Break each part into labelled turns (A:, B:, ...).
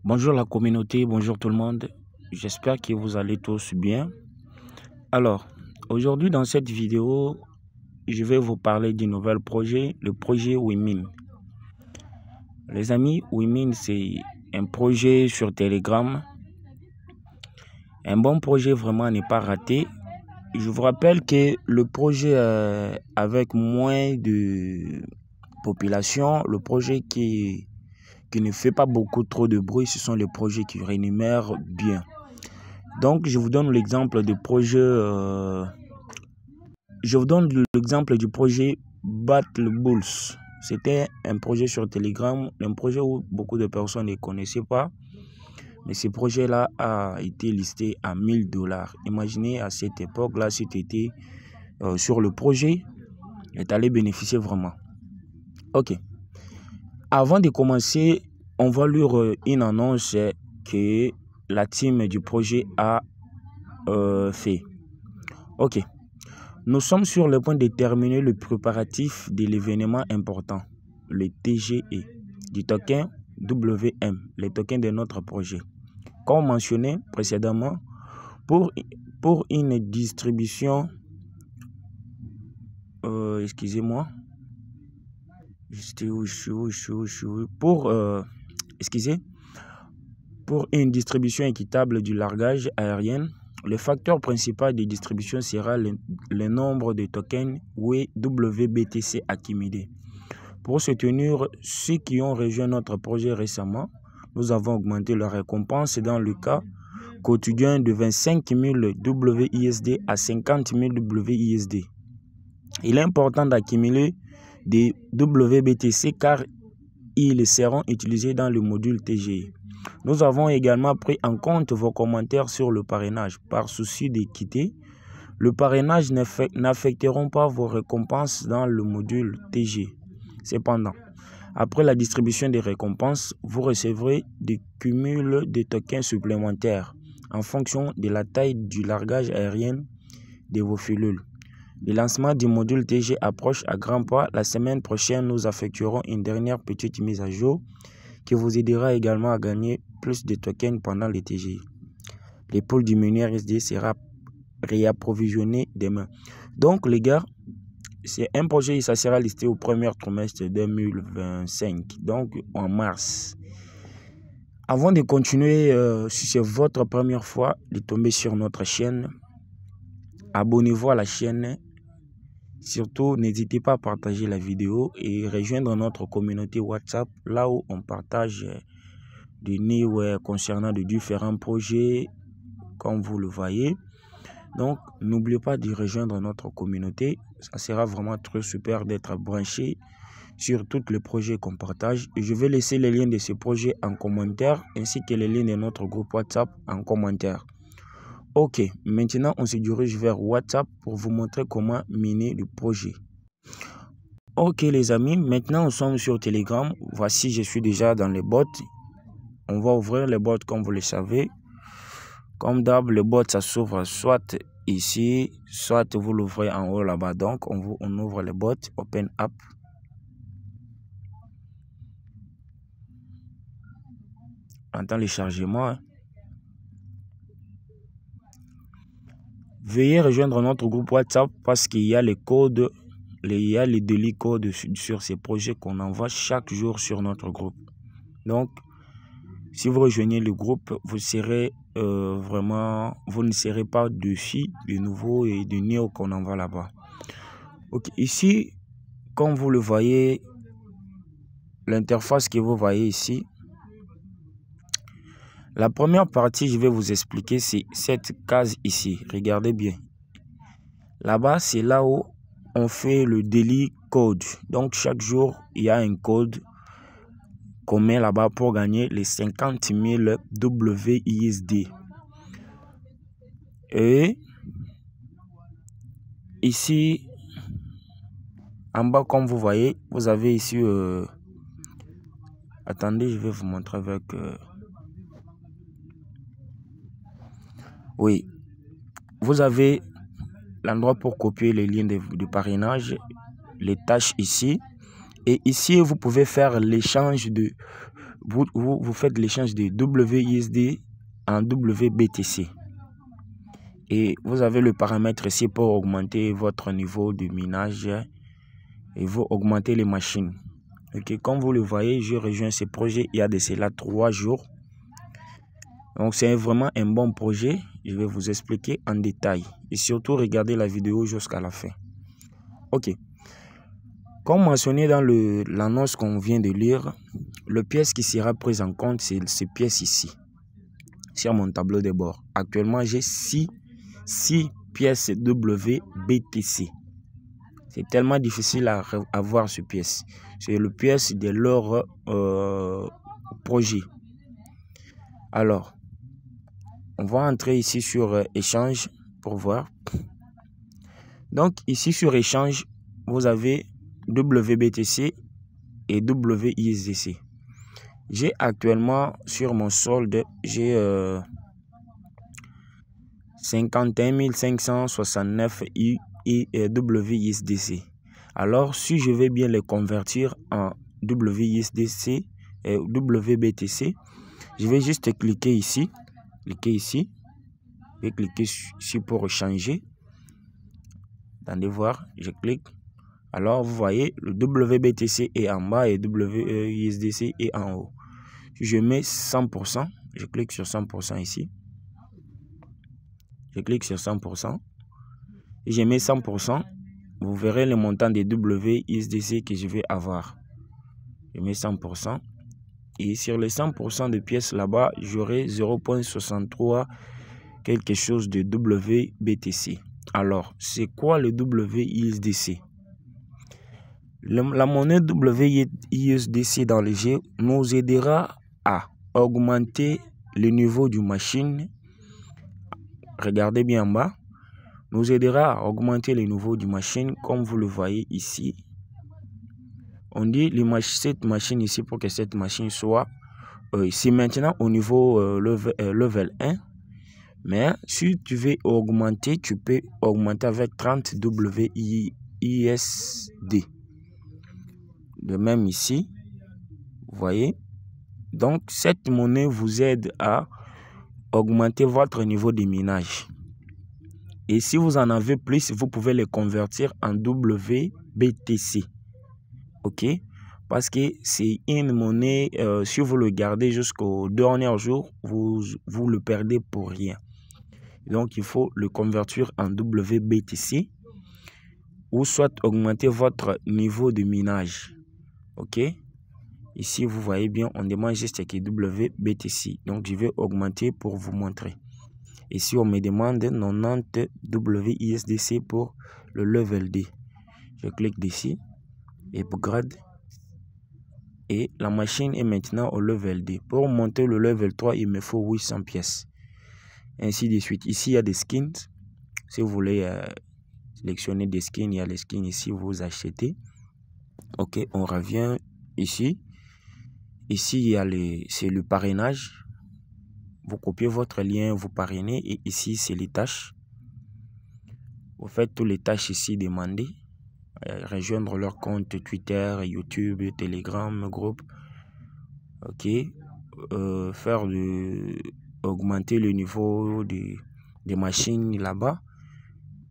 A: Bonjour la communauté, bonjour tout le monde. J'espère que vous allez tous bien. Alors, aujourd'hui dans cette vidéo, je vais vous parler du nouvel projet, le projet WeMine. Les amis, WeMine, c'est un projet sur Telegram. Un bon projet vraiment à ne pas rater. Je vous rappelle que le projet avec moins de population, le projet qui ne fait pas beaucoup trop de bruit, ce sont les projets qui rémunèrent bien. Donc, je vous donne l'exemple du projet. Du projet Battle Bulls. C'était un projet sur Telegram, un projet où beaucoup de personnes ne connaissaient pas. Mais ce projet-là a été listé à $1000. Imaginez à cette époque-là, si tu étais sur le projet, et tu allais bénéficier vraiment. Ok. Avant de commencer, on va lire une annonce que la team du projet a fait. Ok. Nous sommes sur le point de terminer le préparatif de l'événement important, le TGE, du token WM, les tokens de notre projet. Comme mentionné précédemment, pour une distribution, pour une distribution équitable du largage aérien, le facteur principal de distribution sera le nombre de tokens WBTC accumulés. Pour soutenir ceux qui ont rejoint notre projet récemment, nous avons augmenté la récompense dans le cas quotidien de 25 000 WISD à 50 000 WISD. Il est important d'accumuler des WBTC car ils seront utilisés dans le module TGE. Nous avons également pris en compte vos commentaires sur le parrainage. Par souci d'équité, le parrainage n'affecteront pas vos récompenses dans le module TGE. Cependant, après la distribution des récompenses, vous recevrez des cumuls de tokens supplémentaires en fonction de la taille du largage aérien de vos filules. Le lancement du module TG approche à grands pas. La semaine prochaine, nous effectuerons une dernière petite mise à jour qui vous aidera également à gagner plus de tokens pendant les TG. Les pôles du menu RSD sera réapprovisionné demain. Donc les gars, c'est un projet, ça sera listé au premier trimestre 2025, donc en mars. Avant de continuer, si c'est votre première fois de tomber sur notre chaîne, abonnez-vous à la chaîne. Surtout, n'hésitez pas à partager la vidéo et rejoindre notre communauté WhatsApp, là où on partage des news concernant de différents projets, comme vous le voyez. Donc, n'oubliez pas de rejoindre notre communauté. Ça sera vraiment très super d'être branché sur tous les projets qu'on partage. Et je vais laisser les liens de ces projets en commentaire, ainsi que les liens de notre groupe WhatsApp en commentaire. Ok, maintenant on se dirige vers WhatsApp pour vous montrer comment miner le projet. Ok les amis, maintenant nous sommes sur Telegram. Voici, je suis déjà dans les bots. On va ouvrir les bots comme vous le savez. Comme d'hab, le bot ça s'ouvre soit ici, soit vous l'ouvrez en haut là-bas. Donc on ouvre le bot, Open App. En téléchargement. Veuillez rejoindre notre groupe WhatsApp parce qu'il y a les codes, il y a les délits codes sur ces projets qu'on envoie chaque jour sur notre groupe. Donc, si vous rejoignez le groupe, vous serez vous ne serez pas déçus du nouveau et du néo qu'on envoie là-bas. Ok, ici, comme vous le voyez, l'interface que vous voyez ici. La première partie, je vais vous expliquer, c'est cette case ici. Regardez bien. Là-bas, c'est là où on fait le daily code. Donc, chaque jour, il y a un code qu'on met là-bas pour gagner les 50 000 WISD. Et ici, en bas, comme vous voyez, vous avez ici... Attendez, je vais vous montrer avec... Oui, vous avez l'endroit pour copier les liens de parrainage, les tâches ici. Et ici, vous pouvez faire l'échange de vous faites l'échange de WISD en WBTC. Et vous avez le paramètre ici pour augmenter votre niveau de minage et vous augmenter les machines. Ok, comme vous le voyez, je rejoins ce projet il y a de cela 3 jours. Donc c'est vraiment un bon projet. Je vais vous expliquer en détail. Et surtout, regardez la vidéo jusqu'à la fin. Ok. Comme mentionné dans l'annonce qu'on vient de lire, le pièce qui sera prise en compte, c'est ce pièce ici. Sur mon tableau de bord. Actuellement, j'ai 6 pièces WBTC. C'est tellement difficile à avoir ce pièce. C'est le pièce de leur projet. Alors, on va entrer ici sur échange pour voir. Donc, ici sur échange, vous avez WBTC et WISDC. J'ai actuellement sur mon solde, j'ai 51 569 WISDC. Alors, si je vais bien les convertir en WISDC et WBTC, je vais juste cliquer ici. Je vais cliquer ici pour changer. Attendez voir, je clique. Alors, vous voyez, le WBTC est en bas et WISDC est en haut. Je mets 100%. Je clique sur 100% ici. Je clique sur 100%. Et je mets 100%. Vous verrez le montant des WISDC que je vais avoir. Je mets 100%. Et sur les 100% de pièces là-bas, j'aurai 0,63 quelque chose de WBTC. Alors, c'est quoi le WISDC? La monnaie WISDC dans le jeu nous aidera à augmenter le niveau du machine. Regardez bien en bas. Nous aidera à augmenter le niveau du machine comme vous le voyez ici. On dit cette machine ici pour que cette machine soit c'est maintenant au niveau level 1. Mais si tu veux augmenter, tu peux augmenter avec 30 WISD. De même ici, vous voyez. Donc, cette monnaie vous aide à augmenter votre niveau de minage. Et si vous en avez plus, vous pouvez les convertir en WBTC. Ok? Parce que c'est une monnaie, si vous le gardez jusqu'au dernier jour, vous le perdez pour rien. Donc, il faut le convertir en WBTC ou soit augmenter votre niveau de minage. Ok? Ici, vous voyez bien, on demande juste que WBTC. Donc, je vais augmenter pour vous montrer. Ici, on me demande 90 WISDC pour le level D. Je clique ici, upgrade. Et la machine est maintenant au level D. Pour monter le level 3, il me faut 800 pièces. Ainsi de suite. Ici, il y a des skins. Si vous voulez sélectionner des skins, il y a les skins ici, vous achetez. Ok, on revient ici. Ici, il y a c'est le parrainage. Vous copiez votre lien, vous parrainez. Et ici, c'est les tâches. Vous faites toutes les tâches ici demandées. Rejoindre leur compte Twitter, YouTube, Telegram, groupe. Ok. Augmenter le niveau des machines là-bas.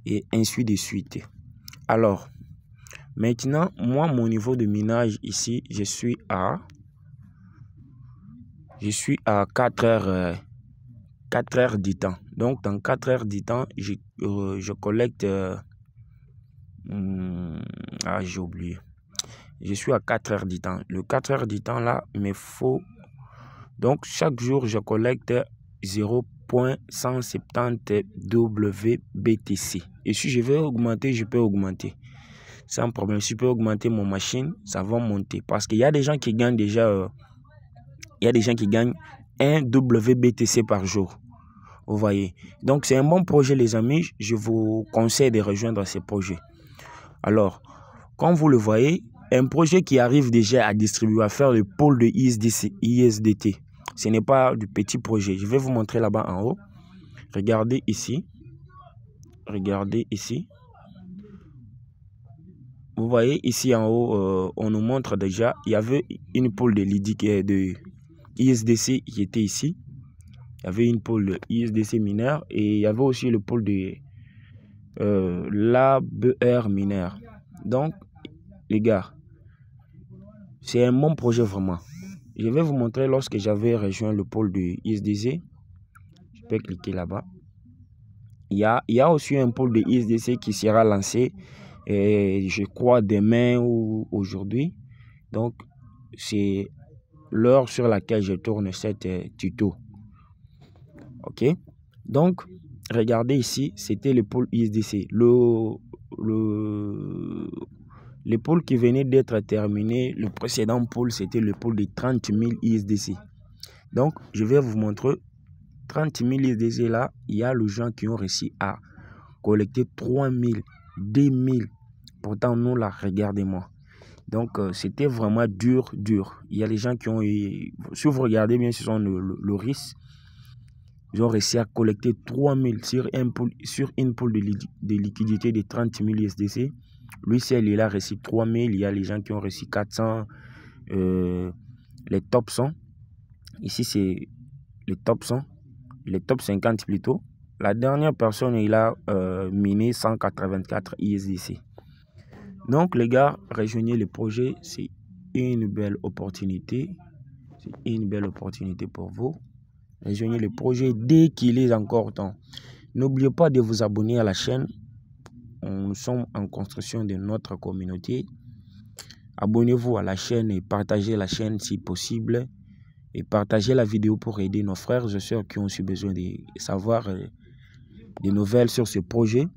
A: Et ainsi de suite. Alors, maintenant, moi, mon niveau de minage ici, je suis à 4 heures du temps. Donc, dans 4 heures du temps, je collecte... j'ai oublié. Je suis à 4 heures du temps. Le 4 heures du temps, là, il me faut... Donc, chaque jour, je collecte 0,170 WBTC. Et si je veux augmenter, je peux augmenter. Sans problème. Si je peux augmenter mon machine, ça va monter. Parce qu'il y a des gens qui gagnent déjà... il y a des gens qui gagnent 1 WBTC par jour. Vous voyez. Donc, c'est un bon projet, les amis. Je vous conseille de rejoindre ce projet. Alors, comme vous le voyez, un projet qui arrive déjà à distribuer, à faire le pôle de ISDT. Ce n'est pas du petit projet. Je vais vous montrer là-bas en haut. Regardez ici. Regardez ici. Vous voyez ici en haut, on nous montre déjà, il y avait une pôle de ISDC qui était ici. Il y avait une pôle de ISDC mineur et il y avait aussi le pôle de l'ABR mineur. Donc, les gars, c'est un bon projet vraiment. Je vais vous montrer lorsque j'avais rejoint le pôle de ISDC. Je peux cliquer là-bas. Il y a aussi un pôle de ISDC qui sera lancé, je crois, demain ou aujourd'hui. Donc, c'est l'heure sur laquelle je tourne cette tuto. Ok, donc regardez ici, c'était le pôle ISDC. Le pôle qui venait d'être terminé, le précédent pôle, c'était le pôle de 30 000 ISDC. Donc, je vais vous montrer 30 000 ISDC là. Il y a les gens qui ont réussi à collecter 3 000, 2 000. Pourtant, nous là, regardez-moi. Donc, c'était vraiment dur. Il y a les gens qui ont eu, si vous regardez bien, ce sont le risque. Ils ont réussi à collecter 3 000 sur une pool de liquidité de 30 000 USDC. Lui, il a reçu 3 000. Il y a les gens qui ont reçu 400. Les top 100. Ici, c'est les top 100. Les top 50 plutôt. La dernière personne, il a miné 184 USDC. Donc, les gars, rejoignez le projet. C'est une belle opportunité. C'est une belle opportunité pour vous. Rejoignez le projet dès qu'il est encore temps. N'oubliez pas de vous abonner à la chaîne. Nous sommes en construction de notre communauté. Abonnez-vous à la chaîne et partagez la chaîne si possible. Et partagez la vidéo pour aider nos frères et sœurs qui ont aussi besoin de savoir des nouvelles sur ce projet.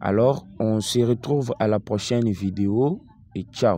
A: Alors, on se retrouve à la prochaine vidéo et ciao.